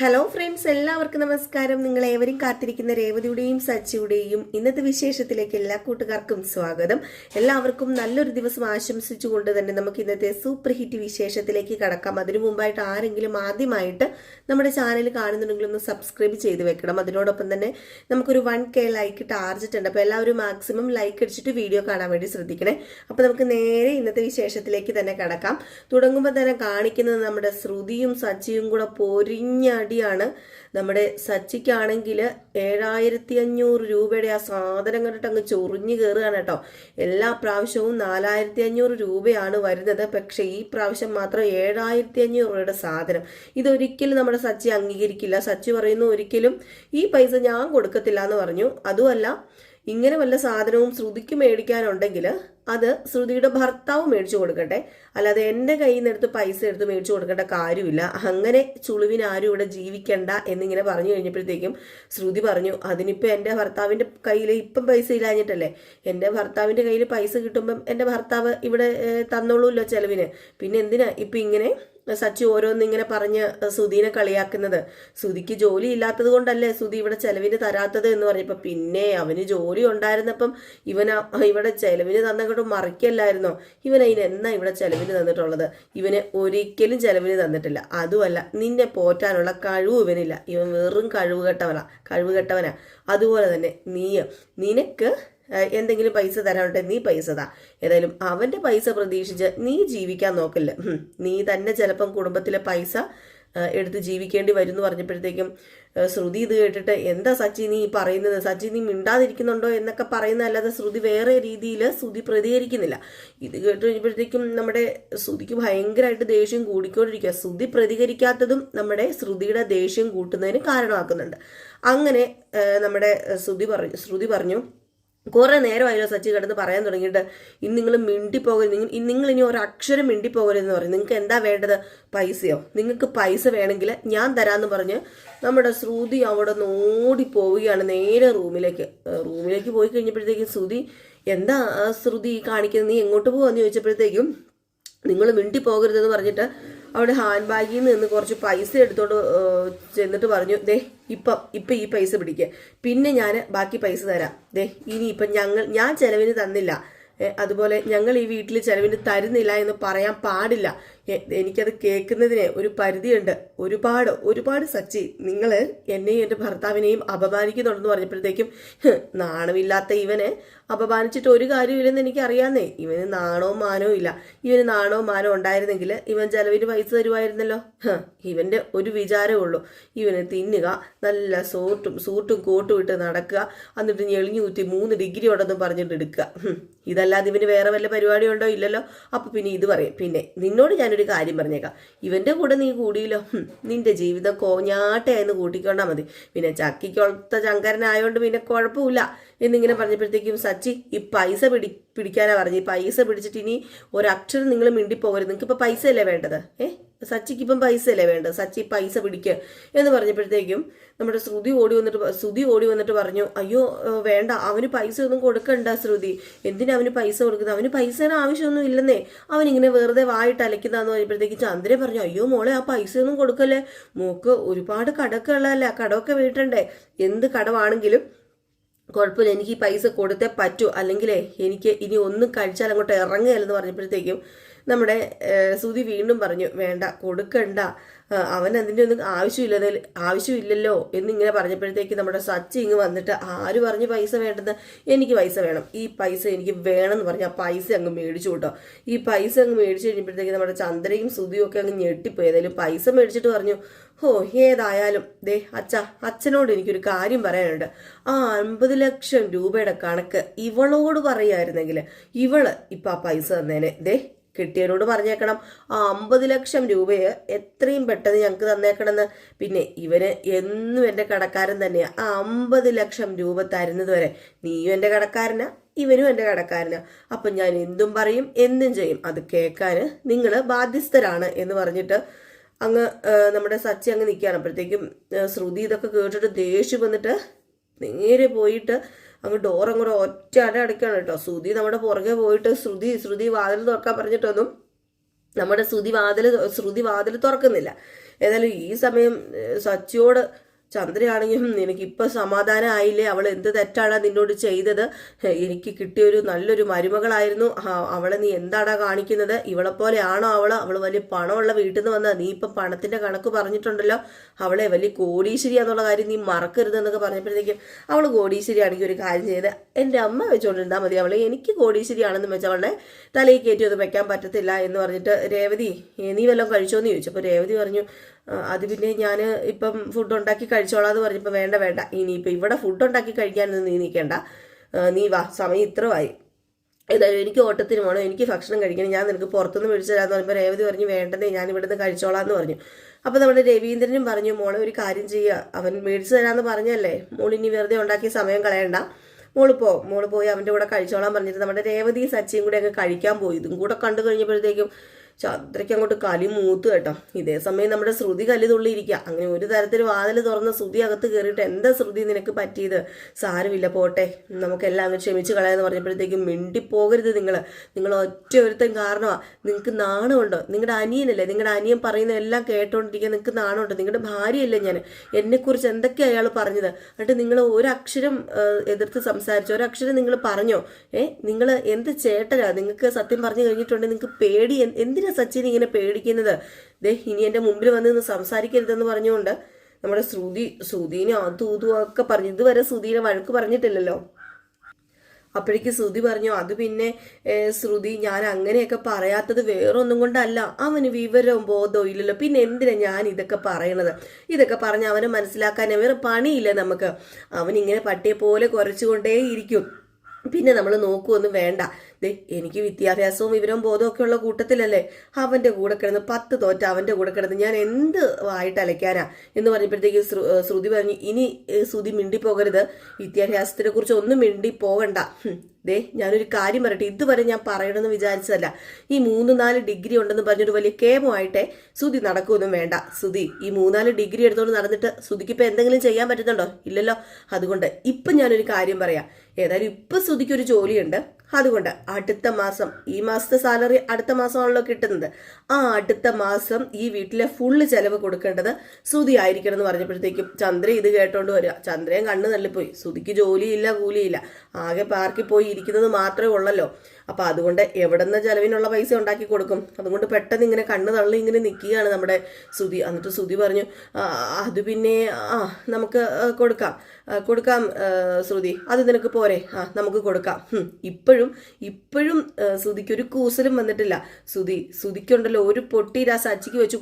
Hello friends, എല്ലാവർക്കും നമസ്കാരം. നിങ്ങൾ ഏവരും കാത്തിരിക്കുന്ന രേവതിയുടെയും സച്ചിയുടെയും ഇന്നത്തെ വിശേഷത്തിലേക്ക് എല്ലാ കൂട്ടുകാർക്കും സ്വാഗതം. എല്ലാവർക്കും നല്ലൊരു ദിവസം ആശംസിച്ചുകൊണ്ട് തന്നെ നമുക്ക് ഇന്നത്തെ സൂപ്പർ ഹിറ്റ് വിശേഷത്തിലേക്ക് കടക്കാം. അതിനു മുമ്പായിട്ട് ആരെങ്കിലും ആദ്യമായിട്ട് നമ്മുടെ ചാനൽ കാണുന്നുണ്ടെങ്കിൽ ഒന്ന് സബ്സ്ക്രൈബ് ചെയ്ത് വെക്കണം. അതിനോടൊപ്പം തന്നെ നമുക്കൊരു 1K ലൈക്ക് ടാർജറ്റ് ഉണ്ട്. അപ്പോൾ എല്ലാവരും മാക്സിമം ലൈക്ക് അടിച്ചിട്ട് വീഡിയോ കാണാൻ വേണ്ടി ശ്രദ്ധിക്കണേ. അപ്പോൾ നമുക്ക് നേരെ ഇന്നത്തെ വിശേഷത്തിലേക്ക് തന്നെ കടക്കാം. തുടങ്ങുമ്പോൾ തന്നെ കാണിക്കുന്നത് നമ്മുടെ ശ്രുതിയും സച്ചിയും കൂടെ പൊരിഞ്ഞ ാണ്. നമ്മുടെ സച്ചിക്കാണെങ്കിൽ 7500 രൂപയുടെ ആ സാധനം കണ്ടിട്ട് അങ്ങ് ചൊറിഞ്ഞു കയറുകയാണ് കേട്ടോ. എല്ലാ പ്രാവശ്യവും 4500 രൂപയാണ് വരുന്നത്. പക്ഷെ ഈ പ്രാവശ്യം മാത്രം 7500 രൂപയുടെ സാധനം. ഇതൊരിക്കലും നമ്മുടെ സച്ചി അംഗീകരിക്കില്ല. സച്ചി പറയുന്നു ഒരിക്കലും ഈ പൈസ ഞാൻ കൊടുക്കത്തില്ല എന്ന് പറഞ്ഞു. അതുമല്ല, ഇങ്ങനെ വല്ല സാധനവും ശ്രുതിക്ക് മേടിക്കാനുണ്ടെങ്കിൽ അത് ശ്രുതിയുടെ ഭർത്താവ് മേടിച്ചു കൊടുക്കട്ടെ, അല്ലാതെ എൻ്റെ കയ്യിൽ നിന്ന് എടുത്ത് പൈസ എടുത്ത് മേടിച്ചു കൊടുക്കേണ്ട കാര്യമില്ല. അങ്ങനെ ചുളുവിന് ആരും ഇവിടെ ജീവിക്കണ്ട എന്നിങ്ങനെ പറഞ്ഞു കഴിഞ്ഞപ്പോഴത്തേക്കും ശ്രുതി പറഞ്ഞു, അതിനിപ്പോൾ എൻ്റെ ഭർത്താവിൻ്റെ കയ്യിൽ ഇപ്പം പൈസ ഇല്ലാഞ്ഞിട്ടല്ലേ. എൻ്റെ ഭർത്താവിൻ്റെ കയ്യിൽ പൈസ കിട്ടുമ്പം എൻ്റെ ഭർത്താവ് ഇവിടെ തന്നോളൂല്ലോ ചെലവിന്. പിന്നെ എന്തിനാ ഇപ്പം ഇങ്ങനെ സച്ചി ഓരോന്നിങ്ങനെ പറഞ്ഞ് സുധീനെ കളിയാക്കുന്നത്? സുധിക്ക് ജോലി ഇല്ലാത്തത് കൊണ്ടല്ലേ സുധി ഇവിടെ ചെലവിന് തരാത്തത് എന്ന് പറഞ്ഞപ്പോൾ, പിന്നെ അവന് ജോലി ഉണ്ടായിരുന്നപ്പം ഇവിടെ ചെലവിന് തന്നങ്ങോട്ട് മറിക്കല്ലായിരുന്നോ? ഇവൻ എന്നാ ഇവിടെ ചെലവിന് തന്നിട്ടുള്ളത്? ഇവന് ഒരിക്കലും ചെലവിന് തന്നിട്ടില്ല. അതുമല്ല, നിന്നെ പോറ്റാനുള്ള കഴിവ് ഇവനില്ല. ഇവൻ വെറും കഴിവുകെട്ടവനാ. അതുപോലെ തന്നെ നിനക്ക് എന്തെങ്കിലും പൈസ തരാനുണ്ടെ നീ പൈസ താ. ഏതായാലും അവൻ്റെ പൈസ പ്രതീക്ഷിച്ച് നീ ജീവിക്കാൻ നോക്കില്ല. നീ തന്നെ ചിലപ്പം കുടുംബത്തിലെ പൈസ എടുത്ത് ജീവിക്കേണ്ടി വരും എന്ന് പറഞ്ഞപ്പോഴത്തേക്കും ശ്രുതി ഇത് കേട്ടിട്ട്, എന്താ സച്ചി നീ പറയുന്നത്? സച്ചി നീ മിണ്ടാതിരിക്കുന്നുണ്ടോ എന്നൊക്കെ പറയുന്നതല്ലാതെ ശ്രുതി വേറെ രീതിയിൽ ശ്രുതി പ്രതികരിക്കുന്നില്ല. ഇത് കേട്ട് കഴിഞ്ഞപ്പോഴത്തേക്കും നമ്മുടെ ശ്രുതിക്ക് ഭയങ്കരമായിട്ട് ദേഷ്യം കൂടിക്കൊണ്ടിരിക്കുക. ശ്രുതി പ്രതികരിക്കാത്തതും നമ്മുടെ ശ്രുതിയുടെ ദേഷ്യം കൂട്ടുന്നതിന് കാരണമാക്കുന്നുണ്ട്. അങ്ങനെ നമ്മുടെ ശ്രുതി പറഞ്ഞു, കുറെ നേരമായല്ലോ സച്ചി കിടന്ന് പറയാൻ തുടങ്ങിയിട്ട്, ഇന്ന് നിങ്ങൾ മിണ്ടിപ്പോകരുത്, നിങ്ങൾ ഇനി ഒരക്ഷരം മിണ്ടിപ്പോകരുതെന്ന് പറയും. നിങ്ങൾക്ക് എന്താ വേണ്ടത്? പൈസയോ? നിങ്ങൾക്ക് പൈസ വേണമെങ്കിൽ ഞാൻ തരാമെന്ന് പറഞ്ഞ് നമ്മുടെ ശ്രുതി അവിടെ നിന്ന് ഓടിപ്പോവുകയാണ് നേരെ റൂമിലേക്ക് പോയി കഴിഞ്ഞപ്പോഴത്തേക്കും ശ്രുതി, എന്താ ശ്രുതി കാണിക്കുന്നത്? നീ എങ്ങോട്ട് പോവാന്ന് ചോദിച്ചപ്പോഴത്തേക്കും, നിങ്ങൾ മിണ്ടിപ്പോകരുതെന്ന് പറഞ്ഞിട്ട് അവിടെ ഹാൻഡ് ബാഗിൽ നിന്ന് കുറച്ച് പൈസ എടുത്തോണ്ട് ചെന്നിട്ട് പറഞ്ഞു, ദേ ഇപ്പം ഈ പൈസ പിടിക്കുക, പിന്നെ ഞാൻ ബാക്കി പൈസ തരാം. ദേ ഇനിയിപ്പം ഞാൻ ചെലവിന് തന്നില്ല, അതുപോലെ ഞങ്ങൾ ഈ വീട്ടിൽ ചെലവിന് തരുന്നില്ല എന്ന് പറയാൻ പാടില്ല. എനിക്കത് കേൾക്കുന്നതിന് ഒരു പരിധിയുണ്ട്. ഒരുപാട് സച്ചി നിങ്ങൾ എന്നെയും എൻ്റെ ഭർത്താവിനെയും അപമാനിക്കുന്നുണ്ടെന്ന് പറഞ്ഞപ്പോഴത്തേക്കും, നാണമില്ലാത്ത ഇവനെ അപമാനിച്ചിട്ട് ഒരു കാര്യമില്ലെന്ന് എനിക്കറിയാന്നേ. ഇവന് നാണവും മാനവും ഇല്ല. ഇവന് നാണവും മാനവും ഉണ്ടായിരുന്നെങ്കിൽ ഇവൻ ചെലവിന് പൈസ തരുമായിരുന്നല്ലോ. ഇവൻ്റെ ഒരു വിചാരമേ ഉള്ളൂ, ഇവന് തിന്നുക, നല്ല സൂട്ടും കോട്ടും ഇട്ട് നടക്കുക, എന്നിട്ട് ഞെളിഞ്ഞു കുത്തി 3 ഡിഗ്രി ഉണ്ടെന്നും പറഞ്ഞിട്ട് എടുക്കുക. ഇതല്ലാതെ ഇവന് വേറെ വല്ല പരിപാടി ഉണ്ടോ? ഇല്ലല്ലോ. അപ്പൊ പിന്നെ ഇത് പറയും. പിന്നെ നിന്നോട് ഞാനൊരു കാര്യം പറഞ്ഞേക്കാം, ഇവന്റെ കൂടെ നീ കൂടിയില്ലോ, നിന്റെ ജീവിതം കോഞ്ഞാട്ടയായെന്ന് കൂട്ടിക്കൊണ്ടാൽ മതി. പിന്നെ ചക്കിക്കൊളുത്ത ചങ്കരനായോണ്ട് പിന്നെ കുഴപ്പമില്ല എന്നിങ്ങനെ പറഞ്ഞപ്പോഴത്തേക്കും സച്ചി ഈ പൈസ പിടിക്കാനാ പറഞ്ഞു. ഈ പൈസ പിടിച്ചിട്ട് ഇനി ഒരക്ഷരം നിങ്ങൾ മിണ്ടിപ്പോകരുത്. നിങ്ങൾക്ക് ഇപ്പൊ പൈസ അല്ലേ വേണ്ടത്? സച്ചിക്ക് ഇപ്പം പൈസ അല്ലേ വേണ്ടത്? സച്ചി പൈസ പിടിക്കുക എന്ന് പറഞ്ഞപ്പോഴത്തേക്കും നമ്മുടെ ശ്രുതി ഓടി വന്നിട്ട് പറഞ്ഞു, അയ്യോ വേണ്ട, അവന് പൈസ ഒന്നും കൊടുക്കണ്ട ശ്രുതി. എന്തിനാ അവന് പൈസ കൊടുക്കുന്നത്? അവന് പൈസയുടെ ആവശ്യമൊന്നും ഇല്ലെന്നേ. അവനിങ്ങനെ വെറുതെ വായിട്ട് അലക്കുന്നതെന്ന് പറഞ്ഞപ്പോഴത്തേക്ക് ചന്ദ്രൻ പറഞ്ഞു, അയ്യോ മോളെ, ആ പൈസ ഒന്നും കൊടുക്കല്ലേ, മോക്ക് ഒരുപാട് കടമൊക്കെ ഉള്ളതല്ലേ, ആ കടമൊക്കെ വീട്ടണ്ടേ. എന്ത് കടമാണെങ്കിലും കുഴപ്പമില്ല, എനിക്ക് ഈ പൈസ കൊടുത്തേ പറ്റൂ, അല്ലെങ്കിലേ എനിക്ക് ഇനി ഒന്നും കഴിച്ചാൽ അങ്ങോട്ട് ഇറങ്ങുകയല്ലെന്ന് പറഞ്ഞപ്പോഴത്തേക്കും നമ്മുടെ ശ്രുതി വീണ്ടും പറഞ്ഞു, വേണ്ട, കൊടുക്കണ്ട, അവൻ അതിൻ്റെ ഒന്നും ആവശ്യമില്ലല്ലോ എന്നിങ്ങനെ പറഞ്ഞപ്പോഴത്തേക്ക് നമ്മുടെ സച്ചി ഇങ്ങ് വന്നിട്ട്, ആര് പറഞ്ഞു പൈസ വേണ്ടെന്ന്? എനിക്ക് പൈസ വേണം, ഈ പൈസ എനിക്ക് വേണമെന്ന് പറഞ്ഞ് ആ പൈസ അങ്ങ് മേടിച്ചു കേട്ടോ. ഈ പൈസ അങ്ങ് മേടിച്ചു കഴിഞ്ഞപ്പോഴത്തേക്ക് നമ്മുടെ ചന്ദ്രയും ശ്രുതിയും ഒക്കെ അങ്ങ് ഞെട്ടിപ്പോയി. ഏതായാലും പൈസ മേടിച്ചിട്ട് പറഞ്ഞു, ഏതായാലും ദേ അച്ഛനോട് എനിക്കൊരു കാര്യം പറയാനുണ്ട്. ആ 50 ലക്ഷം രൂപയുടെ കണക്ക് ഇവളോട് പറയായിരുന്നെങ്കിൽ ഇവള് ഇപ്പം ആ പൈസ തന്നേനെ. ദേ കെട്ടിയവരോട് പറഞ്ഞേക്കണം, ആ 50 ലക്ഷം രൂപയെ എത്രയും പെട്ടെന്ന് ഞങ്ങൾക്ക് തന്നേക്കണമെന്ന്. പിന്നെ ഇവന് എന്നും എൻ്റെ കടക്കാരൻ തന്നെയാ. ആ 50 ലക്ഷം രൂപ തരുന്നത് വരെ നീയും എൻ്റെ കടക്കാരനാ, ഇവനും എൻ്റെ കടക്കാരനാ. അപ്പം ഞാൻ എന്തും പറയും, എന്തും ചെയ്യും, അത് കേൾക്കാൻ നിങ്ങൾ ബാധ്യസ്ഥരാണ് എന്ന് പറഞ്ഞിട്ട് അങ്ങ് നമ്മുടെ സച്ചി അങ്ങ് നിൽക്കുകയാണ്. അപ്പോഴത്തേക്കും ശ്രുതി ഇതൊക്കെ കേട്ടിട്ട് ദേഷ്യം വന്നിട്ട് നേരെ പോയിട്ട് അങ്ങ് ഡോർ അങ്ങോട്ട് ഒറ്റ അടയ്ക്കാണ് കേട്ടോ. ശ്രുതി നമ്മുടെ പുറകെ പോയിട്ട് ശ്രുതി വാതിൽ തുറക്കാൻ പറഞ്ഞിട്ടൊന്നും നമ്മുടെ ശ്രുതി വാതിൽ തുറക്കുന്നില്ല. ഏതായാലും ഈ സമയം സച്ചിയോട് ചന്ദ്രയാണെങ്കിൽ നിനക്കിപ്പോൾ സമാധാനം ആയില്ലേ, അവൾ എന്ത് തെറ്റാണ് നിന്നോട് ചെയ്തത്, എനിക്ക് കിട്ടിയൊരു നല്ലൊരു മരുമകളായിരുന്നു, അവളെ നീ എന്താടാ കാണിക്കുന്നത്, ഇവളെ പോലെയാണോ അവൾ വലിയ പണമുള്ള വീട്ടിൽ നിന്ന് വന്നത്, നീ ഇപ്പം പണത്തിൻ്റെ കണക്ക് പറഞ്ഞിട്ടുണ്ടല്ലോ, അവളെ വലിയ കോടീശ്വരിയാന്നുള്ള കാര്യം നീ മറക്കരുത് എന്നൊക്കെ പറഞ്ഞപ്പോഴത്തേക്കും അവൾ കോടീശ്വരിയാണെങ്കിൽ ഒരു കാര്യം ചെയ്ത് എൻ്റെ അമ്മ വെച്ചുകൊണ്ടിരുന്നാൽ മതി, അവളെ എനിക്ക് കോടീശ്വരിയാണെന്ന് വെച്ചാൽ അവളുടെ തലയിൽ കയറ്റി ഒന്നും വെക്കാൻ പറ്റത്തില്ല എന്ന് പറഞ്ഞിട്ട് രേവതി നീ വല്ലതും കഴിച്ചോന്ന് ചോദിച്ചു. അപ്പോൾ രേവതി പറഞ്ഞു അത് പിന്നെ ഞാൻ ഇപ്പം ഫുഡ് ഉണ്ടാക്കി കഴിച്ചോളാം എന്ന് പറഞ്ഞപ്പോൾ വേണ്ട ഇനിയിപ്പോൾ ഇവിടെ ഫുഡ് ഉണ്ടാക്കി കഴിക്കാനൊന്നും നീ നിൽക്കേണ്ട, നീ വാ, സമയം ഇത്രമായി, ഏതായാലും എനിക്ക് ഓട്ടത്തിന് പോകണം, എനിക്ക് ഭക്ഷണം കഴിക്കണം, ഞാൻ നിനക്ക് പുറത്തുനിന്ന് മേടിച്ചു തരാമെന്ന് പറഞ്ഞപ്പോൾ രേവതി പറഞ്ഞു വേണ്ടതേ, ഞാൻ ഇവിടുന്ന് കഴിച്ചോളാം എന്ന് പറഞ്ഞു. അപ്പോൾ നമ്മുടെ രവീന്ദ്രനും പറഞ്ഞു മോളെ ഒരു കാര്യം ചെയ്യുക, അവൻ മേടിച്ചു തരാമെന്ന് പറഞ്ഞല്ലേ, മോളിനി വെറുതെ ഉണ്ടാക്കി സമയം കളയണ്ട, മോള് പോയി അവൻ്റെ കൂടെ കഴിച്ചോളാൻ പറഞ്ഞിട്ട് നമ്മുടെ രേവതി സച്ചിയും കൂടെ അങ്ങ് കഴിക്കാൻ പോയി. ഇതും കൂടെ കണ്ടു കഴിഞ്ഞപ്പോഴത്തേക്കും ചന്ദ്രയ്ക്ക് അങ്ങോട്ട് കലി മൂത്ത് കേട്ടോ. ഇതേ സമയം നമ്മുടെ ശ്രുതി കലി തുള്ളിയിരിക്കുക. അങ്ങനെ ഒരു തരത്തിൽ വാതിൽ തുറന്ന് ശ്രുതി അകത്ത് കയറിയിട്ട് എന്താ ശ്രുതി നിനക്ക് പറ്റിയത്, സാരമില്ല പോട്ടെ, നമുക്കെല്ലാം അങ്ങ് ക്ഷമിച്ച് കളയാന്ന് പറഞ്ഞപ്പോഴത്തേക്കും മിണ്ടിപ്പോകരുത്, നിങ്ങൾ ഒറ്റ ഒരുത്തൻ കാരണമാണ്, നിങ്ങൾക്ക് നാണമുണ്ടോ, നിങ്ങളുടെ അനിയനല്ലേ, നിങ്ങളുടെ അനിയൻ പറയുന്ന എല്ലാം കേട്ടോണ്ടിരിക്കാൻ നിങ്ങൾക്ക് നാണമുണ്ടോ, നിങ്ങളുടെ ഭാര്യയല്ലേ ഞാൻ, എന്നെക്കുറിച്ച് എന്തൊക്കെയാണ് അയാൾ പറഞ്ഞത്, എന്നിട്ട് നിങ്ങൾ ഒരക്ഷരം എതിർത്ത് സംസാരിച്ചു, ഒരക്ഷരം നിങ്ങൾ പറഞ്ഞോ, നിങ്ങൾ എന്ത് ചേട്ടനാ, നിങ്ങൾക്ക് സത്യം പറഞ്ഞു കഴിഞ്ഞിട്ടുണ്ടെങ്കിൽ നിങ്ങൾക്ക് പേടി, എന്തിനാ സച്ചിൻ ഇങ്ങനെ പേടിക്കുന്നത്, ഇനി എൻ്റെ മുമ്പിൽ വന്ന് നിന്ന് സംസാരിക്കരുതെന്ന് പറഞ്ഞുകൊണ്ട് നമ്മുടെ ശ്രുതിനെ അതും ഒക്കെ പറഞ്ഞു. ഇതുവരെ ശ്രുതിനെ വഴക്ക് പറഞ്ഞിട്ടില്ലല്ലോ. അപ്പോഴേക്ക് ശ്രുതി പറഞ്ഞു അത് പിന്നെ ശ്രുതി ഞാൻ അങ്ങനെയൊക്കെ പറയാത്തത് വേറൊന്നും കൊണ്ടല്ല, അവന് വിവരവും ബോധവും ഇല്ലല്ലോ, പിന്നെ എന്തിനാ ഞാൻ ഇതൊക്കെ പറയണത്, ഇതൊക്കെ പറഞ്ഞ് അവനെ മനസ്സിലാക്കാൻ വേറെ പണിയില്ല നമുക്ക്, അവനിങ്ങനെ പട്ടിയെ പോലെ കുറച്ചുകൊണ്ടേ ഇരിക്കും, പിന്നെ നമ്മൾ നോക്കുമൊന്നും വേണ്ട, എനിക്ക് വിദ്യാഭ്യാസവും വിവരവും ബോധവും ഒക്കെ ഉള്ള കൂട്ടത്തിലല്ലേ, അവൻ്റെ കൂടെ കിടന്ന് 10 തോറ്റ അവൻ്റെ കൂടെ കിടന്ന് ഞാൻ എന്ത് ആയിട്ട് അലയ്ക്കാനാ എന്ന് പറഞ്ഞപ്പോഴത്തേക്ക് ശ്രുതി പറഞ്ഞു ഇനി ശ്രുതി മിണ്ടിപ്പോകരുത്, വിദ്യാഭ്യാസത്തിനെ കുറിച്ച് ഒന്നും മിണ്ടിപ്പോകണ്ട, ഞാനൊരു കാര്യം പറയട്ടെ, ഇതുവരെ ഞാൻ പറയണമെന്ന് വിചാരിച്ചതല്ല, ഈ 3-4 ഡിഗ്രി ഉണ്ടെന്ന് പറഞ്ഞൊരു വലിയ കേമമായിട്ടേ ശ്രുതി നടക്കുമൊന്നും വേണ്ട, ശ്രുതി ഈ 3-4 ഡിഗ്രി എടുത്തുകൊണ്ട് നടന്നിട്ട് ശ്രുതിക്ക് ഇപ്പം എന്തെങ്കിലും ചെയ്യാൻ പറ്റുന്നുണ്ടോ, ഇല്ലല്ലോ, അതുകൊണ്ട് ഇപ്പം ഞാനൊരു കാര്യം പറയാം, ഏതായാലും ഇപ്പം ശ്രുതിക്കൊരു ജോലിയുണ്ട്, അതുകൊണ്ട് അടുത്ത മാസം, ഈ മാസത്തെ സാലറി അടുത്ത മാസമാണല്ലോ കിട്ടുന്നത്, ആ അടുത്ത മാസം ഈ വീട്ടിലെ ഫുള്ള് ചെലവ് കൊടുക്കേണ്ടത് ശ്രുതി ആയിരിക്കണം എന്ന് പറഞ്ഞപ്പോഴത്തേക്കും ചന്ദ്ര ഇത് കേട്ടോണ്ട് വരിക. ചന്ദ്രയും കണ്ണ് തള്ളിപ്പോയി, ശ്രുതിക്ക് ജോലിയില്ല കൂലിയില്ല, ആകെ പാർക്കിൽ പോയി ഇരിക്കുന്നത് മാത്രമേ ഉള്ളല്ലോ, അപ്പം അതുകൊണ്ട് എവിടെ നിന്ന് ചെലവിനുള്ള പൈസ ഉണ്ടാക്കി കൊടുക്കും, അതുകൊണ്ട് പെട്ടെന്ന് ഇങ്ങനെ കണ്ണ് തള്ളി ഇങ്ങനെ നിൽക്കുകയാണ് നമ്മുടെ ശ്രുതി. എന്നിട്ട് ശ്രുതി പറഞ്ഞു അത് പിന്നെ നമുക്ക് കൊടുക്കാം ശ്രുതി, അത് നിനക്ക് പോരെ, നമുക്ക് കൊടുക്കാം, ഇപ്പോഴും ശ്രുതിക്കൊരു കൂസലും വന്നിട്ടില്ല, ശ്രുതിക്കുണ്ടല്ലോ ഒരു പൊട്ടിയിട്ട് ആ സച്ചിക്ക് വെച്ച്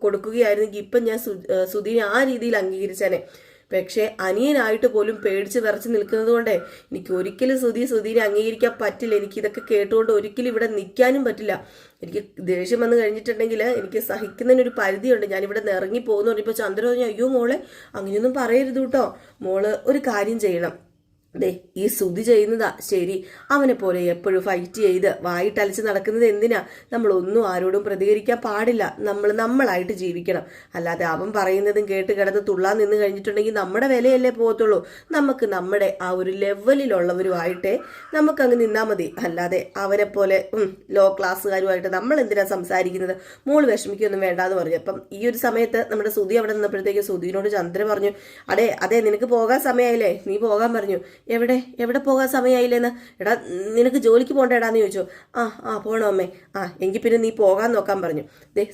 കൊടുക്കുകയായിരുന്നെങ്കിൽ ഇപ്പം ഞാൻ ശ്രുതിനെ ആ രീതിയിൽ അംഗീകരിച്ചേനെ, പക്ഷേ അനിയനായിട്ട് പോലും പേടിച്ച് വിറച്ച് നിൽക്കുന്നത് കൊണ്ടേ എനിക്ക് ഒരിക്കലും ശ്രുതിനെ അംഗീകരിക്കാൻ പറ്റില്ല, എനിക്ക് ഇതൊക്കെ കേട്ടുകൊണ്ട് ഒരിക്കലും ഇവിടെ നിൽക്കാനും പറ്റില്ല, എനിക്ക് ദേഷ്യം വന്നു കഴിഞ്ഞിട്ടുണ്ടെങ്കിൽ എനിക്ക് സഹിക്കുന്നതിനൊരു പരിധിയുണ്ട്, ഞാനിവിടെ നിന്ന് ഇറങ്ങി പോകുന്നു പറഞ്ഞപ്പോൾ ചന്ദ്ര പറഞ്ഞു അയ്യോ മോളെ അങ്ങനെയൊന്നും പറയരുത് കേട്ടോ, മോള് ഒരു കാര്യം ചെയ്യണം, ഈ ശ്രുതി ചെയ്യുന്നതാ ശരി, അവനെ പോലെ എപ്പോഴും ഫൈറ്റ് ചെയ്ത് വായിട്ടലച്ച് നടക്കുന്നത് എന്തിനാ, നമ്മളൊന്നും ആരോടും പ്രതികരിക്കാൻ പാടില്ല, നമ്മളായിട്ട് ജീവിക്കണം, അല്ലാതെ അവൻ പറയുന്നതും കേട്ട് കിടന്ന് തുള്ളാൻ നിന്ന് കഴിഞ്ഞിട്ടുണ്ടെങ്കിൽ നമ്മുടെ വിലയല്ലേ പോകത്തുള്ളൂ, നമുക്ക് നമ്മുടെ ആ ഒരു ലെവലിലുള്ളവരുമായിട്ടേ നമുക്കങ്ങ് നിന്നാൽ മതി, അല്ലാതെ അവനെ പോലെ ലോ ക്ലാസ്സുകാരുമായിട്ട് നമ്മൾ എന്തിനാ സംസാരിക്കുന്നത്, മോള് വിഷമിക്കൊന്നും വേണ്ടാന്ന് പറഞ്ഞു. അപ്പം ഈ ഒരു സമയത്ത് നമ്മുടെ ശ്രുതി അവിടെ നിന്നപ്പോഴത്തേക്ക് ശ്രുതിനോട് ചന്ദ്ര പറഞ്ഞു അതെ നിനക്ക് പോകാൻ സമയമായില്ലേ, നീ പോകാൻ പറഞ്ഞു, എവിടെ പോകാൻ സമയമായില്ലേന്ന്, എടാ നിനക്ക് ജോലിക്ക് പോകണ്ടേടാന്ന് ചോദിച്ചു, പോണോ അമ്മേ, എങ്കിൽ പിന്നെ നീ പോകാൻ നോക്കാൻ പറഞ്ഞു,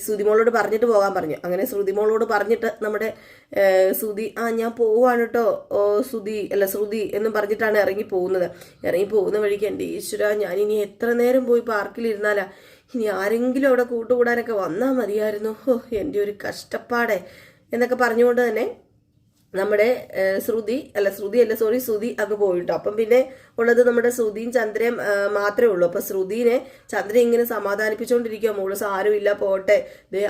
ശ്രുതിമോളോട് പറഞ്ഞിട്ട് പോകാൻ പറഞ്ഞു. അങ്ങനെ ശ്രുതിമോളോട് പറഞ്ഞിട്ട് നമ്മുടെ ശ്രുതി ഞാൻ പോവാണ് കേട്ടോ ശ്രുതി എന്നും പറഞ്ഞിട്ടാണ് ഇറങ്ങി പോകുന്ന വഴിക്ക് എൻ്റെ ഈശ്വര ഞാനിനി എത്ര നേരം പോയി പാർക്കിലിരുന്നാലാ, ഇനി ആരെങ്കിലും അവിടെ കൂട്ടുകൂടാനൊക്കെ വന്നാൽ മതിയായിരുന്നു, എൻ്റെ ഒരു കഷ്ടപ്പാടെ എന്നൊക്കെ പറഞ്ഞുകൊണ്ട് തന്നെ നമ്മുടെ ശ്രുതി അങ്ങ് പോയിട്ടോ. അപ്പം പിന്നെ ഉള്ളത് നമ്മുടെ ശ്രുതിയും ചന്ദ്രയും മാത്രമേ ഉള്ളൂ. അപ്പം ശ്രുതിനെ ചന്ദ്ര ഇങ്ങനെ സമാധാനിപ്പിച്ചുകൊണ്ടിരിക്കുക, മോള് സാരമില്ല പോട്ടെ,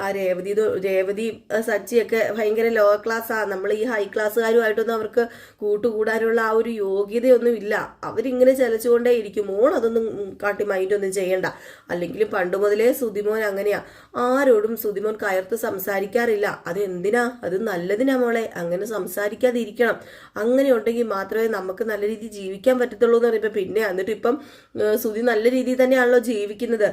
ആ രേവതി സച്ചിയൊക്കെ ഭയങ്കര ലോ ക്ലാസ്സാണ്, നമ്മൾ ഈ ഹൈ ക്ലാസ്സുകാരുമായിട്ടൊന്നും അവർക്ക് കൂട്ടുകൂടാനുള്ള ആ ഒരു യോഗ്യതയൊന്നും ഇല്ല, അവരിങ്ങനെ ചലച്ചുകൊണ്ടേ ഇരിക്കും, മോൾ അതൊന്നും കാട്ടി മൈൻഡൊന്നും ചെയ്യണ്ട, അല്ലെങ്കിൽ പണ്ട് മുതലേ ശ്രുതിമോൻ അങ്ങനെയാ, ആരോടും ശ്രുതിമോൻ കയർത്ത് സംസാരിക്കാറില്ല, അത് എന്തിനാ, അത് നല്ലതിനാ മോളെ, അങ്ങനെ സംസാരിക്കാതെ ഇരിക്കണം. അങ്ങനെ ഉണ്ടെങ്കിൽ മാത്രമേ നമുക്ക് നല്ല രീതിയിൽ ജീവിക്കാൻ പറ്റത്തുള്ളൂ എന്ന് പറയുമ്പോൾ പിന്നെ എന്നിട്ട് ഇപ്പം സുധി നല്ല രീതിയിൽ തന്നെയാണല്ലോ ജീവിക്കുന്നത്.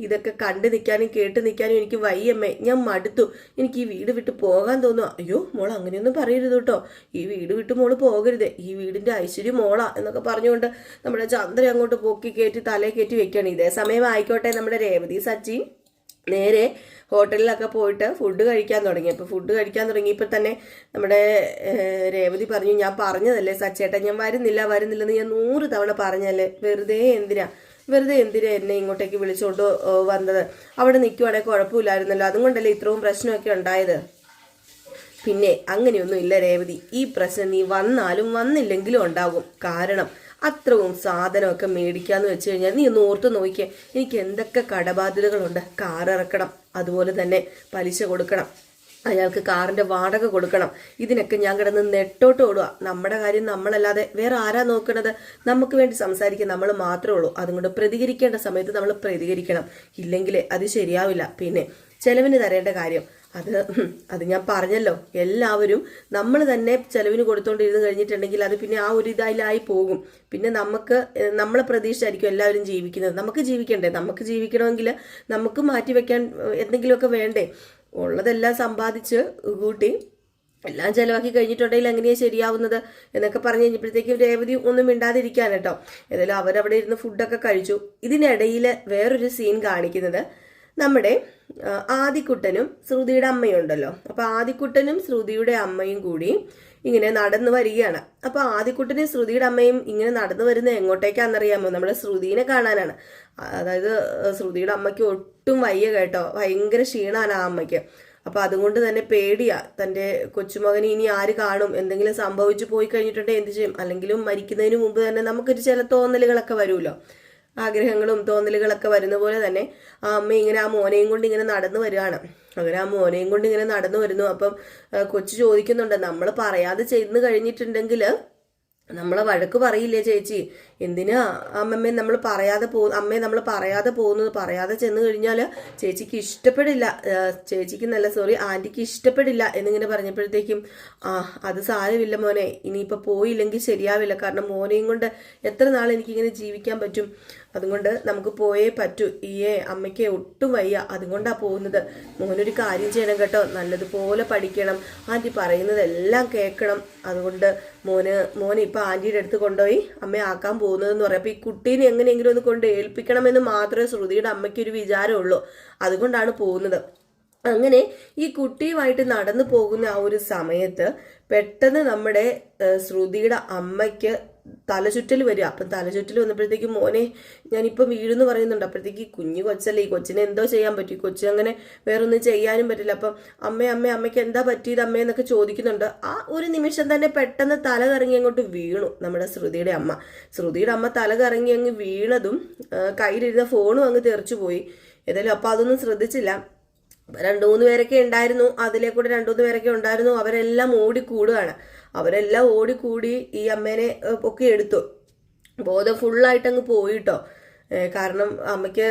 ഇതൊക്കെ കണ്ടു നിൽക്കാനും കേട്ട് നിൽക്കാനും എനിക്ക് വയ്യമ്മേ, ഞാൻ മടുത്തു, എനിക്ക് ഈ വീട് വിട്ട് പോകാൻ തോന്നുന്നു. അയ്യോ മോൾ അങ്ങനെയൊന്നും പറയരുത് കേട്ടോ, ഈ വീട് വിട്ട് മോള് പോകരുത്, ഈ വീടിന്റെ ഐശ്വര്യം മോളാ എന്നൊക്കെ പറഞ്ഞുകൊണ്ട് നമ്മുടെ ചന്ദ്ര അങ്ങോട്ട് പൊക്കി കയറ്റി തലേ കയറ്റി വെക്കുകയാണ്. ഇതേ സമയം ആയിക്കോട്ടെ നമ്മുടെ രേവതി സച്ചി നേരെ ഹോട്ടലിലൊക്കെ പോയിട്ട് ഫുഡ് കഴിക്കാൻ തുടങ്ങി. അപ്പോൾ ഫുഡ് കഴിക്കാൻ തുടങ്ങിയപ്പോൾ തന്നെ നമ്മുടെ രേവതി പറഞ്ഞു, ഞാൻ പറഞ്ഞതല്ലേ സച്ചേട്ടാ, ഞാൻ വരുന്നില്ലെന്ന് ഞാൻ 100 തവണ പറഞ്ഞല്ലേ, വെറുതെ എന്തിനാ എന്നെ ഇങ്ങോട്ടേക്ക് വിളിച്ചുകൊണ്ട് വന്നത്, അവിടെ നിൽക്കുവാണെങ്കിൽ കുഴപ്പമില്ലായിരുന്നല്ലോ, അതുകൊണ്ടല്ലേ ഇത്രയും പ്രശ്നമൊക്കെ ഉണ്ടായത്. പിന്നെ അങ്ങനെയൊന്നും ഇല്ല രേവതി, ഈ പ്രശ്നം നീ വന്നാലും വന്നില്ലെങ്കിലും ഉണ്ടാകും. കാരണം അത്രയും സാധനമൊക്കെ മേടിക്കാന്ന് വെച്ച് കഴിഞ്ഞാൽ നീ ഒന്ന് ഓർത്ത് നോക്കിയേ, എനിക്ക് എന്തൊക്കെ കടബാധ്യതകളുണ്ട്. കാർ ഇറക്കണം, അതുപോലെ തന്നെ പലിശ കൊടുക്കണം, അയാൾക്ക് കാറിന്റെ വാടക കൊടുക്കണം. ഇതിനൊക്കെ ഞാൻ കിടന്ന് നെട്ടോട്ട് ഓടുക. നമ്മുടെ കാര്യം നമ്മളല്ലാതെ വേറെ ആരാ നോക്കണത്? നമുക്ക് വേണ്ടി സംസാരിക്കാൻ നമ്മൾ മാത്രമേ ഉള്ളൂ. അതുകൊണ്ട് പ്രതികരിക്കേണ്ട സമയത്ത് നമ്മൾ പ്രതികരിക്കണം, ഇല്ലെങ്കിൽ അത് ശരിയാവില്ല. പിന്നെ ചെലവിന് തരേണ്ട കാര്യം അത് ഞാൻ പറഞ്ഞല്ലോ, എല്ലാവരും നമ്മൾ തന്നെ ചെലവിന് കൊടുത്തോണ്ടിരുന്ന് കഴിഞ്ഞിട്ടുണ്ടെങ്കിൽ അത് പിന്നെ ആ ഒരു ഇതായി പോകും. പിന്നെ നമ്മളെ പ്രതീക്ഷിച്ചായിരിക്കും എല്ലാവരും ജീവിക്കുന്നത്. നമുക്ക് ജീവിക്കണ്ടേ? നമുക്ക് ജീവിക്കണമെങ്കിൽ നമുക്ക് മാറ്റിവെക്കാൻ എന്തെങ്കിലുമൊക്കെ വേണ്ടേ? ഉള്ളതെല്ലാം സമ്പാദിച്ച് കൂട്ടി എല്ലാം ചെലവാക്കി കഴിഞ്ഞിട്ടുണ്ടെങ്കിൽ എങ്ങനെയാ ശരിയാവുന്നത് എന്നൊക്കെ പറഞ്ഞു കഴിഞ്ഞപ്പോഴത്തേക്കും രേവതി ഒന്നും മിണ്ടാതിരിക്കാൻ കേട്ടോ. ഏതായാലും അവരവിടെ ഇരുന്ന് ഫുഡൊക്കെ കഴിച്ചു. ഇതിനിടയിൽ വേറൊരു സീൻ കാണിക്കുന്നത് നമ്മുടെ ആദിക്കുട്ടനും ശ്രുതിയുടെ അമ്മയും ഉണ്ടല്ലോ. അപ്പൊ ആദിക്കുട്ടനും ശ്രുതിയുടെ അമ്മയും കൂടി ഇങ്ങനെ നടന്നു വരികയാണ്. അപ്പൊ ആദിക്കുട്ടനും ശ്രുതിയുടെ അമ്മയും ഇങ്ങനെ നടന്നു വരുന്നത് എങ്ങോട്ടേക്കാണെന്നറിയാമോ? നമ്മുടെ ശ്രുതിനെ കാണാനാണ്. അതായത് ശ്രുതിയുടെ അമ്മയ്ക്ക് ഒട്ടും വയ്യ കേട്ടോ, ഭയങ്കര ക്ഷീണാണ് ആ അമ്മയ്ക്ക്. അപ്പൊ അതുകൊണ്ട് തന്നെ പേടിയാ, തന്റെ കൊച്ചുമകന് ഇനി ആര് കാണും, എന്തെങ്കിലും സംഭവിച്ചു പോയി കഴിഞ്ഞിട്ടുണ്ടെങ്കിൽ എന്ത് ചെയ്യും? അല്ലെങ്കിലും മരിക്കുന്നതിന് മുമ്പ് തന്നെ നമുക്കൊരു ചില തോന്നലുകളൊക്കെ വരുമല്ലോ, ആഗ്രഹങ്ങളും തോന്നലുകളൊക്കെ വരുന്ന പോലെ തന്നെ ആ അമ്മ ഇങ്ങനെ ആ മോനെയും കൊണ്ട് ഇങ്ങനെ നടന്നു വരികയാണ്. അങ്ങനെ ആ മോനെയും കൊണ്ട് ഇങ്ങനെ നടന്നു വരുന്നു. അപ്പം കൊച്ചു ചോദിക്കുന്നുണ്ട്, നമ്മൾ പറയാതെ ചെന്ന് കഴിഞ്ഞിട്ടുണ്ടെങ്കിൽ നമ്മളെ വഴക്ക് പറയില്ലേ ചേച്ചി? എന്തിനാ അമ്മമ്മേ നമ്മൾ പറയാതെ പോകുന്നത്? പറയാതെ ചെന്ന് കഴിഞ്ഞാൽ ചേച്ചിക്ക് ഇഷ്ടപ്പെടില്ല, ആന്റിക്ക് ഇഷ്ടപ്പെടില്ല എന്നിങ്ങനെ പറഞ്ഞപ്പോഴത്തേക്കും അത് സാരമില്ല മോനെ, ഇനിയിപ്പോൾ പോയില്ലെങ്കിൽ ശരിയാവില്ല. കാരണം മോനെയും കൊണ്ട് എത്ര നാൾ എനിക്കിങ്ങനെ ജീവിക്കാൻ പറ്റും? അതുകൊണ്ട് നമുക്ക് പോയേ പറ്റൂ. അമ്മയ്ക്ക് ഒട്ടും വയ്യ, അതുകൊണ്ടാണ് പോകുന്നത്. മോനൊരു കാര്യം ചെയ്യണം കേട്ടോ, നല്ലതുപോലെ പഠിക്കണം, ആന്റി പറയുന്നതെല്ലാം കേൾക്കണം. അതുകൊണ്ട് മോനെ ഇപ്പൊ ആന്റിയുടെ അടുത്ത് കൊണ്ടുപോയി അമ്മയെ ആക്കാൻ പോകുന്നതെന്ന് പറയാം. അപ്പൊ ഈ കുട്ടീനെ എങ്ങനെയെങ്കിലും ഒന്ന് കൊണ്ട് ഏൽപ്പിക്കണമെന്ന് മാത്രമേ ശ്രുതിയുടെ അമ്മയ്ക്കൊരു വിചാരമുള്ളൂ. അതുകൊണ്ടാണ് പോകുന്നത്. അങ്ങനെ ഈ കുട്ടിയുമായിട്ട് നടന്നു പോകുന്ന ആ ഒരു സമയത്ത് പെട്ടെന്ന് നമ്മുടെ ശ്രുതിയുടെ അമ്മയ്ക്ക് തലചുറ്റൽ വരിക. അപ്പം തലചുറ്റൽ വന്നപ്പോഴത്തേക്കും മോനെ ഞാനിപ്പം വീടെന്ന് പറയുന്നുണ്ട്. അപ്പോഴത്തേക്ക് കുഞ്ഞു കൊച്ചല്ലേ, ഈ കൊച്ചിനെ എന്തോ ചെയ്യാൻ പറ്റും? കൊച്ചു അങ്ങനെ വേറൊന്നും ചെയ്യാനും പറ്റില്ല. അപ്പം അമ്മയ്ക്ക് എന്താ പറ്റിയത് അമ്മയെന്നൊക്കെ ചോദിക്കുന്നുണ്ട്. ആ ഒരു നിമിഷം തന്നെ പെട്ടെന്ന് തല കറങ്ങി അങ്ങോട്ട് വീണു നമ്മുടെ ശ്രുതിയുടെ അമ്മ തല കറങ്ങി അങ്ങ് വീണതും കയ്യിലിരുന്ന ഫോണും അങ്ങ് തെറിച്ചു പോയി. ഏതായാലും അപ്പം അതൊന്നും ശ്രദ്ധിച്ചില്ല. 2-3 പേരൊക്കെ ഉണ്ടായിരുന്നു, അതിലെ കൂടെ 2-3 പേരൊക്കെ ഉണ്ടായിരുന്നു. അവരെല്ലാം ഓടിക്കൂടി ഈ അമ്മേനെ ഒക്കെ എടുത്തു. ബോധം ഫുള്ളായിട്ട് അങ്ങ് പോയിട്ടോ. കാരണം അമ്മയ്ക്ക്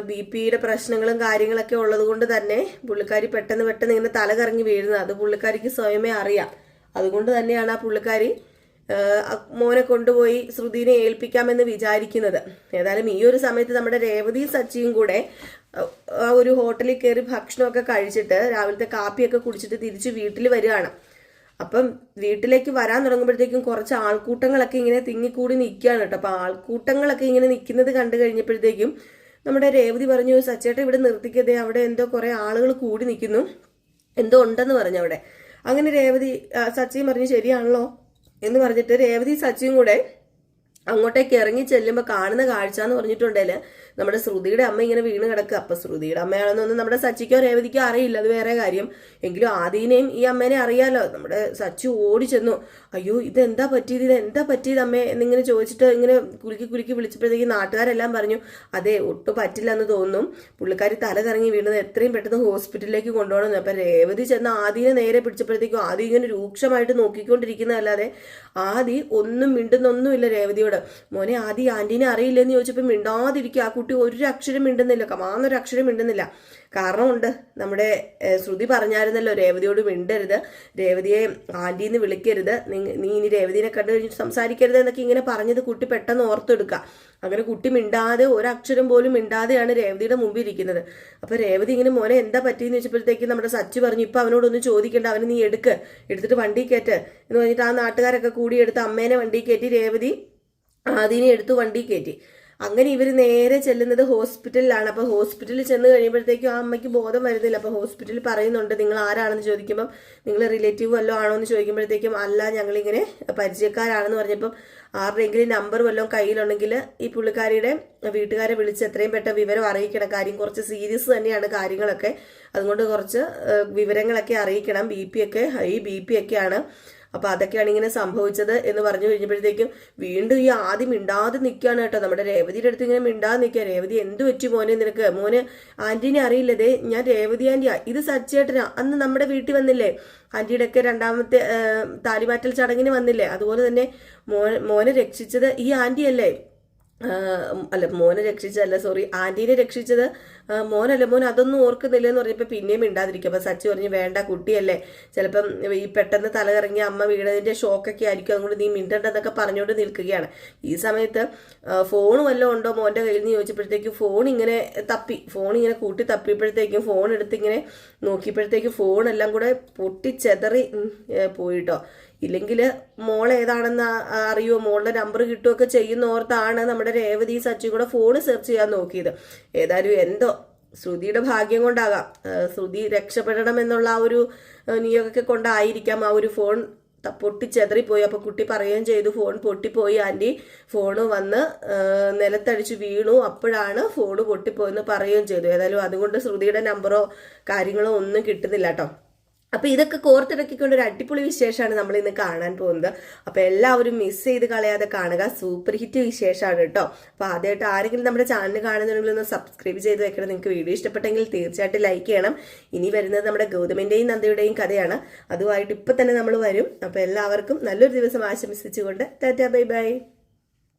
BP-യുടെ പ്രശ്നങ്ങളും കാര്യങ്ങളൊക്കെ ഉള്ളത് കൊണ്ട് തന്നെ പുള്ളിക്കാരി പെട്ടെന്ന് ഇങ്ങനെ തല കറങ്ങി വീഴുന്നത്. അത് പുള്ളിക്കാരിക്ക് സ്വയമേ അറിയാം. അതുകൊണ്ട് തന്നെയാണ് ആ പുള്ളിക്കാരി മോനെ കൊണ്ടുപോയി ശ്രുതിനെ ഏൽപ്പിക്കാമെന്ന് വിചാരിക്കുന്നത്. ഏതായാലും ഈ ഒരു സമയത്ത് നമ്മുടെ രേവതിയും സച്ചിയും കൂടെ ആ ഒരു ഹോട്ടലിൽ കയറി ഭക്ഷണമൊക്കെ കഴിച്ചിട്ട് രാവിലത്തെ കാപ്പിയൊക്കെ കുടിച്ചിട്ട് തിരിച്ച് വീട്ടിൽ വരികയാണ്. അപ്പം വീട്ടിലേക്ക് വരാൻ തുടങ്ങുമ്പോഴത്തേക്കും കുറച്ച് ആൾക്കൂട്ടങ്ങളൊക്കെ ഇങ്ങനെ തിങ്ങിക്കൂടി നിൽക്കുകയാണ് കേട്ടോ. അപ്പൊ ആൾക്കൂട്ടങ്ങളൊക്കെ ഇങ്ങനെ നിൽക്കുന്നത് കണ്ടു കഴിഞ്ഞപ്പോഴത്തേക്കും നമ്മുടെ രേവതി പറഞ്ഞു, സച്ചേട്ട ഇവിടെ നിർത്തിക്കതേ, അവിടെ എന്തോ കുറെ ആളുകൾ കൂടി നിൽക്കുന്നു, എന്തോ ഉണ്ടെന്ന് പറഞ്ഞു അവിടെ. അങ്ങനെ രേവതി സച്ചിയും പറഞ്ഞു ശരിയാണല്ലോ എന്ന് പറഞ്ഞിട്ട് രേവതി സച്ചിയും കൂടെ അങ്ങോട്ടേക്ക് ഇറങ്ങി ചെല്ലുമ്പോൾ കാണുന്ന കാഴ്ച എന്ന് പറഞ്ഞിട്ടുണ്ടെങ്കിൽ നമ്മുടെ ശ്രുതിയുടെ അമ്മ ഇങ്ങനെ വീണ് കിടക്കുക. അപ്പൊ ശ്രുതിയുടെ അമ്മയാണെന്നൊന്നും നമ്മുടെ സച്ചിക്കോ രേവതിക്കോ അറിയില്ല, അത് വേറെ കാര്യം. എങ്കിലും ആദീനെയും ഈ അമ്മേനെ അറിയാലോ. നമ്മുടെ സച്ചി ഓടി ചെന്നു, അയ്യോ ഇതെന്താ പറ്റിയത് അമ്മേ എന്നിങ്ങനെ ചോദിച്ചിട്ട് ഇങ്ങനെ കുലുക്കി വിളിച്ചപ്പോഴത്തേക്ക് നാട്ടുകാരെല്ലാം പറഞ്ഞു, അതെ ഒട്ടും പറ്റില്ല എന്ന് തോന്നുന്നു, പുള്ളിക്കാരി തല കറങ്ങി വീണത്, എത്രയും പെട്ടെന്ന് ഹോസ്പിറ്റലിലേക്ക് കൊണ്ടുപോകണം. അപ്പൊ രേവതി ചെന്ന് ആദീനെ നേരെ പിടിച്ചപ്പോഴത്തേക്കും ആദി ഇങ്ങനെ രൂക്ഷമായിട്ട് നോക്കിക്കൊണ്ടിരിക്കുന്നതല്ലാതെ ആദി ഒന്നും മിണ്ടുന്നൊന്നുമില്ല രേവതിയോട്. മോനെ ആദി ആന്റീനെ അറിയില്ലെന്ന് ചോദിച്ചപ്പോൾ മിണ്ടാതിരിക്കുക. ആ കുട്ടി ഒരു അക്ഷരം മിണ്ടുന്നില്ല, കമാന്നൊരു അക്ഷരം മിണ്ടുന്നില്ല. കാരണമുണ്ട്, നമ്മുടെ ശ്രുതി പറഞ്ഞായിരുന്നല്ലോ രേവതിയോട് മിണ്ടരുത്, രേവതിയെ ആന്റിന്ന് വിളിക്കരുത്, നീ ഇനി രേവതിനെ കണ്ടു കഴിഞ്ഞിട്ട് സംസാരിക്കരുത് എന്നൊക്കെ ഇങ്ങനെ പറഞ്ഞത് കുട്ടി പെട്ടെന്ന് ഓർത്തെടുക്കുക. അങ്ങനെ കുട്ടി മിണ്ടാതെ, ഒരക്ഷരം പോലും മിണ്ടാതെയാണ് രേവതിയുടെ മുമ്പിൽ ഇരിക്കുന്നത്. അപ്പൊ രേവതി ഇങ്ങനെ മോനെ എന്താ പറ്റിയെന്ന് വെച്ചപ്പോഴത്തേക്ക് നമ്മുടെ സച്ചു പറഞ്ഞു, ഇപ്പൊ അവനോടൊന്നും ചോദിക്കണ്ട, അവന് നീ എടുത്തിട്ട് വണ്ടി കയറ്റ് എന്ന് പറഞ്ഞിട്ട് ആ നാട്ടുകാരൊക്കെ കൂടി എടുത്ത് അമ്മേനെ വണ്ടി കയറ്റി രേവതി ആദിനെ എടുത്ത് വണ്ടി കയറ്റി. അങ്ങനെ ഇവർ നേരെ ചെല്ലുന്നത് ഹോസ്പിറ്റലിലാണ്. അപ്പൊ ഹോസ്പിറ്റലിൽ ചെന്ന് കഴിയുമ്പോഴത്തേക്കും ആ അമ്മയ്ക്ക് ബോധം വരുന്നില്ല. അപ്പൊ ഹോസ്പിറ്റലിൽ പറയുന്നുണ്ട്, നിങ്ങൾ ആരാണെന്ന് ചോദിക്കുമ്പം നിങ്ങൾ റിലേറ്റീവ് വല്ലതും ആണോ എന്ന് ചോദിക്കുമ്പോഴത്തേക്കും അല്ല, ഞങ്ങളിങ്ങനെ പരിചയക്കാരാണെന്ന് പറഞ്ഞപ്പം ആരുടെയെങ്കിലും നമ്പർ വല്ലതും കയ്യിലുണ്ടെങ്കിൽ ഈ പുള്ളിക്കാരിയുടെ വീട്ടുകാരെ വിളിച്ച് എത്രയും പെട്ടെന്ന് വിവരം അറിയിക്കണം. കാര്യം കുറച്ച് സീരിയസ് തന്നെയാണ് കാര്യങ്ങളൊക്കെ, അതുകൊണ്ട് കുറച്ച് വിവരങ്ങളൊക്കെ അറിയിക്കണം. ഹൈ BP ഒക്കെയാണ്. അപ്പൊ അതൊക്കെയാണ് ഇങ്ങനെ സംഭവിച്ചത് എന്ന് പറഞ്ഞു കഴിഞ്ഞപ്പോഴത്തേക്കും വീണ്ടും ഈ ആദ്യം മിണ്ടാതെ നിൽക്കുകയാണ് കേട്ടോ. നമ്മുടെ രേവതിയുടെ അടുത്ത് ഇങ്ങനെ മിണ്ടാതെ നിൽക്കുക. രേവതി എന്ത് പറ്റി മോനെ നിനക്ക്? മോന് ആന്റീനെ അറിയില്ലതേ, ഞാൻ രേവതി ആന്റിയാ, ഇത് സച്ചേട്ടനാ, അന്ന് നമ്മുടെ വീട്ടിൽ വന്നില്ലേ, ആന്റിയുടെ ഒക്കെ രണ്ടാമത്തെ താലിമാറ്റൽ ചടങ്ങിന് വന്നില്ലേ, അതുപോലെ തന്നെ മോനെ രക്ഷിച്ചത് ഈ ആന്റിയല്ലേ, അല്ല മോനെ രക്ഷിച്ചതല്ല, സോറി, ആന്റീനെ രക്ഷിച്ചത് മോനല്ല, മോൻ അതൊന്നും ഓർക്കുന്നില്ല എന്ന് പറഞ്ഞപ്പോൾ പിന്നെയും മിണ്ടാതിരിക്കും. അപ്പൊ സച്ചി പറഞ്ഞു, വേണ്ട കുട്ടിയല്ലേ, ചിലപ്പം ഈ പെട്ടെന്ന് തലകറങ്ങി അമ്മ വീണതിന്റെ ഷോക്കൊക്കെ ആയിരിക്കും, അതുകൊണ്ട് നീ മിണ്ടണ്ടെന്നൊക്കെ പറഞ്ഞുകൊണ്ട് നിൽക്കുകയാണ്. ഈ സമയത്ത് ഫോൺ വല്ലതും ഉണ്ടോ മോന്റെ കയ്യിൽ നിന്ന് ചോദിച്ചപ്പോഴത്തേക്കും ഫോൺ ഇങ്ങനെ കൂട്ടി തപ്പിയപ്പോഴത്തേക്കും ഫോൺ എടുത്ത് ഇങ്ങനെ നോക്കിയപ്പോഴത്തേക്കും ഫോണെല്ലാം കൂടെ പൊട്ടിച്ചെതറി പോയിട്ടോ. ഇല്ലെങ്കിൽ മോൾ ഏതാണെന്ന് അറിയുമോ, മോളുടെ നമ്പർ കിട്ടുകയൊക്കെ ചെയ്യുന്നോർത്താണ് നമ്മുടെ രേവതി സച്ചി കൂടെ ഫോൺ സെർച്ച് ചെയ്യാൻ നോക്കിയത്. ഏതായാലും എന്തോ ശ്രുതിയുടെ ഭാഗ്യം കൊണ്ടാകാം, ശ്രുതി രക്ഷപ്പെടണം എന്നുള്ള ആ ഒരു നിയോഗമൊക്കെ കൊണ്ടായിരിക്കാം ആ ഒരു ഫോൺ പൊട്ടിച്ചെതറിപ്പോയി. അപ്പൊ കുട്ടി പറയുകയും ചെയ്തു, ഫോൺ പൊട്ടിപ്പോയി ആന്റി, ഫോണ് വന്ന് നിലത്തടിച്ച് വീണു, അപ്പോഴാണ് ഫോണ് പൊട്ടിപ്പോയെന്ന് പറയുകയും ചെയ്തു. ഏതായാലും അതുകൊണ്ട് ശ്രുതിയുടെ നമ്പറോ കാര്യങ്ങളോ ഒന്നും കിട്ടുന്നില്ല കേട്ടോ. അപ്പൊ ഇതൊക്കെ കോർത്തിണക്കിക്കൊണ്ട് ഒരു അടിപൊളി വിശേഷമാണ് നമ്മൾ ഇന്ന് കാണാൻ പോകുന്നത്. അപ്പൊ എല്ലാവരും മിസ് ചെയ്ത് കളയാതെ കാണുക, സൂപ്പർ ഹിറ്റ് വിശേഷമാണ് കേട്ടോ. അപ്പൊ ആദ്യമായിട്ട് ആരെങ്കിലും നമ്മുടെ ചാനൽ കാണുന്നുണ്ടെങ്കിൽ ഒന്ന് സബ്സ്ക്രൈബ് ചെയ്ത് വെക്കണം. നിങ്ങൾക്ക് വീഡിയോ ഇഷ്ടപ്പെട്ടെങ്കിൽ തീർച്ചയായിട്ടും ലൈക്ക് ചെയ്യണം. ഇനി വരുന്നത് നമ്മുടെ ഗൗതമിന്റെയും നന്ദയുടെയും കഥയാണ്, അതുമായിട്ട് ഇപ്പൊ തന്നെ നമ്മൾ വരും. അപ്പൊ എല്ലാവർക്കും നല്ലൊരു ദിവസം ആശംസിച്ചുകൊണ്ട് ടാറ്റാ ബൈ ബൈ.